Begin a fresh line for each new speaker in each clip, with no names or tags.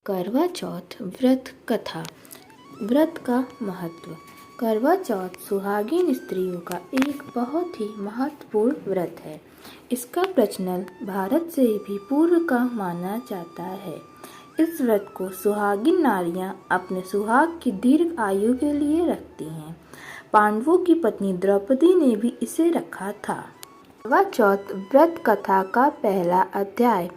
करवा चौथ व्रत कथा। व्रत का महत्व। करवा चौथ सुहागिन स्त्रियों का एक बहुत ही महत्वपूर्ण व्रत है। इसका प्रचलन भारत से भी पूर्व का माना जाता है। इस व्रत को सुहागिन नारियां अपने सुहाग की दीर्घ आयु के लिए रखती हैं। पांडवों की पत्नी द्रौपदी ने भी इसे रखा था। करवा चौथ व्रत कथा का पहला अध्याय।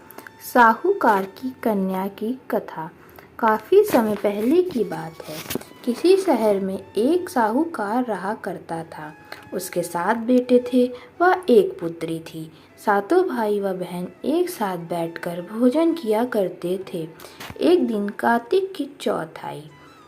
साहूकार की कन्या की कथा। काफी समय पहले की बात है। किसी शहर में एक साहूकार रहा करता था। उसके 7 बेटे थे व एक पुत्री थी। सातों भाई व बहन एक साथ बैठकर भोजन किया करते थे। एक दिन कार्तिक की चौथ आई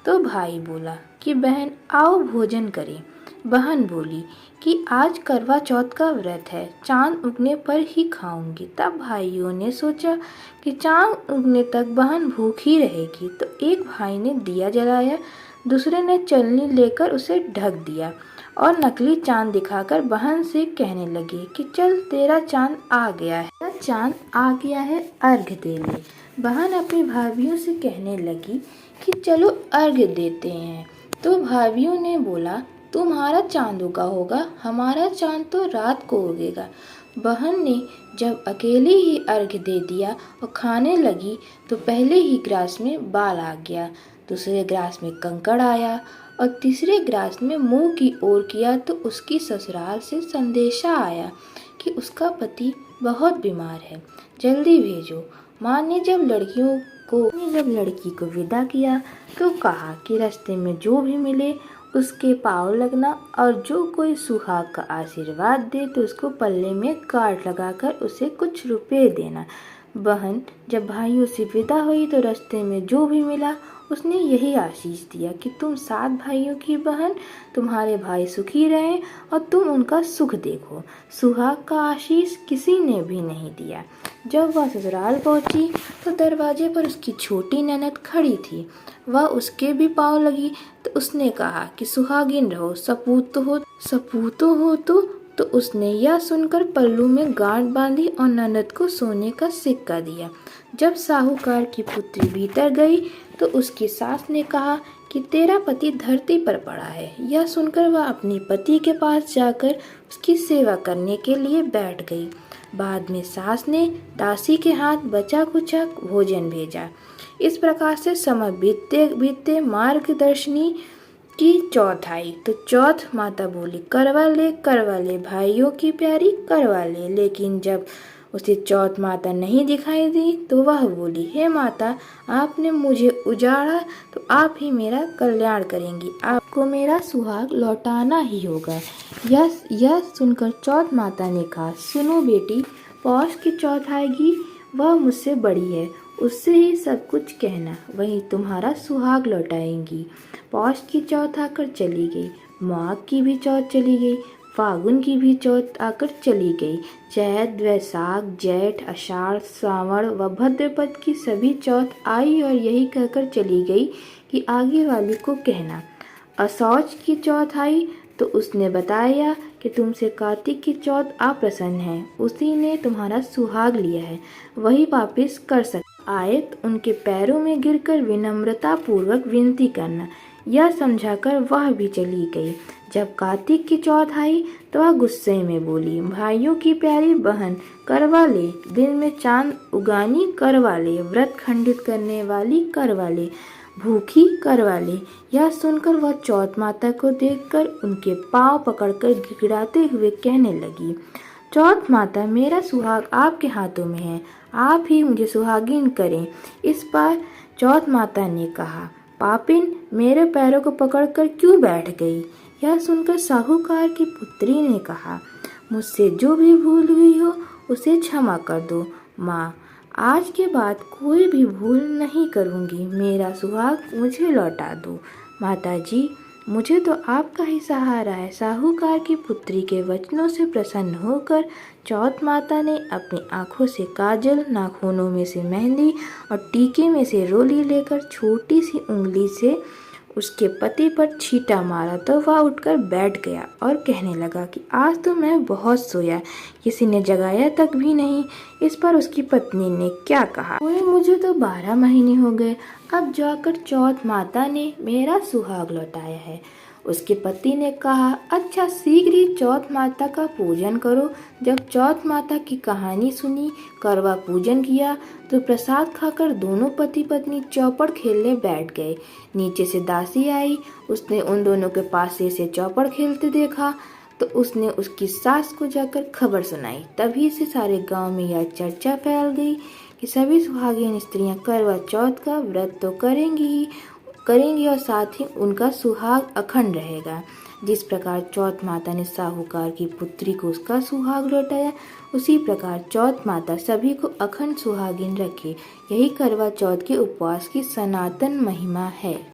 तो भाई बोला कि बहन आओ भोजन करें। बहन बोली कि आज करवा चौथ का व्रत है, चांद उगने पर ही खाऊंगी। तब भाइयों ने सोचा कि चांद उगने तक बहन भूखी रहेगी, तो एक भाई ने दिया जलाया, दूसरे ने चलनी लेकर उसे ढक दिया और नकली चांद दिखाकर बहन से कहने लगे कि चल तेरा चांद आ गया है, अर्घ्य दे ले। बहन अपनी भाभियों से कहने लगी कि चलो अर्घ्य देते हैं। तो भाभियों ने बोला तुम्हारा चांद उगा होगा, हमारा चांद तो रात को उगेगा। बहन ने जब अकेले ही अर्घ्य दे दिया और खाने लगी तो पहले ही ग्रास में बाल आ गया, दूसरे ग्रास में कंकड़ आया और तीसरे ग्रास में मुंह की ओर किया तो उसकी ससुराल से संदेशा आया कि उसका पति बहुत बीमार है, जल्दी भेजो। माँ ने जब लड़की को विदा किया तो कहा कि रास्ते में जो भी मिले उसके पाँव लगना और जो कोई सुहाग का आशीर्वाद दे तो उसको पल्ले में काट लगाकर उसे कुछ रुपए देना। बहन जब भाइयों से विदा हुई तो रास्ते में जो भी मिला उसने यही आशीष दिया कि तुम 7 भाइयों की बहन, तुम्हारे भाई सुखी रहें और तुम उनका सुख देखो। सुहाग का आशीष किसी ने भी नहीं दिया। जब वह ससुराल पहुंची तो दरवाजे पर उसकी छोटी ननद खड़ी थी। वह उसके भी पाँव लगी तो उसने कहा कि सुहागिन रहो, सपूतो हो तो उसने यह सुनकर पल्लू में गांठ बांधी और ननद को सोने का सिक्का दिया। जब साहूकार की पुत्री भीतर गई तो उसकी सास ने कहा कि तेरा पति धरती पर पड़ा है। यह सुनकर वह अपने पति के पास जाकर उसकी सेवा करने के लिए बैठ गई। बाद में सास ने दासी के हाथ बचा कुचा भोजन भेजा। इस प्रकार से समय बीतते बीतते मार्गदर्शनी की चौथ आई तो चौथ माता बोली करवा ले भाइयों की प्यारी करवा ले। लेकिन जब उसे चौथ माता नहीं दिखाई दी तो वह बोली हे माता, आपने मुझे उजाड़ा तो आप ही मेरा कल्याण करेंगी, आपको मेरा सुहाग लौटाना ही होगा। यह सुनकर चौथ माता ने कहा सुनो बेटी, पौष की चौथ आएगी, वह मुझसे बड़ी है, उससे ही सब कुछ कहना, वही तुम्हारा सुहाग लौटाएंगी। पौष की चौथ आकर चली गई, माघ की भी चौथ चली गई, फागुन की भी चौथ आकर चली गई, चैत वैशाख जेठ आषाढ़ सावन व भाद्रपद की सभी चौथ आई और यही कहकर चली गई कि आगे वाली को कहना। असौच की चौथ आई तो उसने बताया कि तुमसे कार्तिक की चौथ अप्रसन्न है, उसी ने तुम्हारा सुहाग लिया है, वही वापिस कर सकता। आए तो उनके पैरों में गिरकर विनम्रता पूर्वक विनती करना। यह समझाकर वह भी चली गई। जब कार्तिक की चौथ आई तो वह गुस्से में बोली भाइयों की प्यारी बहन करवा ले, दिन में चांद उगानी करवा ले, व्रत खंडित करने वाली करवा ले, भूखी करवा ले। यह सुनकर वह चौथ माता को देखकर उनके पांव पकड़कर गिड़गिड़ाते हुए कहने लगी चौथ माता, मेरा सुहाग आपके हाथों में है, आप ही मुझे सुहागिन करें। इस पर चौथ माता ने कहा पापिन, मेरे पैरों को पकड़कर क्यों बैठ गई। यह सुनकर साहूकार की पुत्री ने कहा मुझसे जो भी भूल हुई हो उसे क्षमा कर दो माँ, आज के बाद कोई भी भूल नहीं करूँगी, मेरा सुहाग मुझे लौटा दो। माता जी, मुझे तो आपका ही सहारा है। साहूकार की पुत्री के वचनों से प्रसन्न होकर चौथ माता ने अपनी आंखों से काजल, नाखूनों में से मेहंदी और टीके में से रोली लेकर छोटी सी उंगली से उसके पति पर छींटा मारा तो वह उठकर बैठ गया और कहने लगा कि आज तो मैं बहुत सोया, किसी ने जगाया तक भी नहीं। इस पर उसकी पत्नी ने क्या कहा, ओए मुझे तो 12 महीने हो गए, अब जाकर चौथ माता ने मेरा सुहाग लौटाया है। उसके पति ने कहा, अच्छा शीघ्र ही चौथ माता का पूजन करो। जब चौथ माता की कहानी सुनी, करवा पूजन किया तो प्रसाद खाकर दोनों पति पत्नी चौपड़ खेलने बैठ गए। नीचे से दासी आई, उसने उन दोनों के पास से चौपड़ खेलते देखा तो उसने उसकी सास को जाकर खबर सुनाई। तभी से सारे गांव में यह चर्चा फैल गई कि सभी सुहागिन स्त्रियां करवा चौथ का व्रत तो करेंगी और साथ ही उनका सुहाग अखंड रहेगा। जिस प्रकार चौथ माता ने साहूकार की पुत्री को उसका सुहाग लौटाया, उसी प्रकार चौथ माता सभी को अखंड सुहागिन रखे। यही करवा चौथ के उपवास की सनातन महिमा है।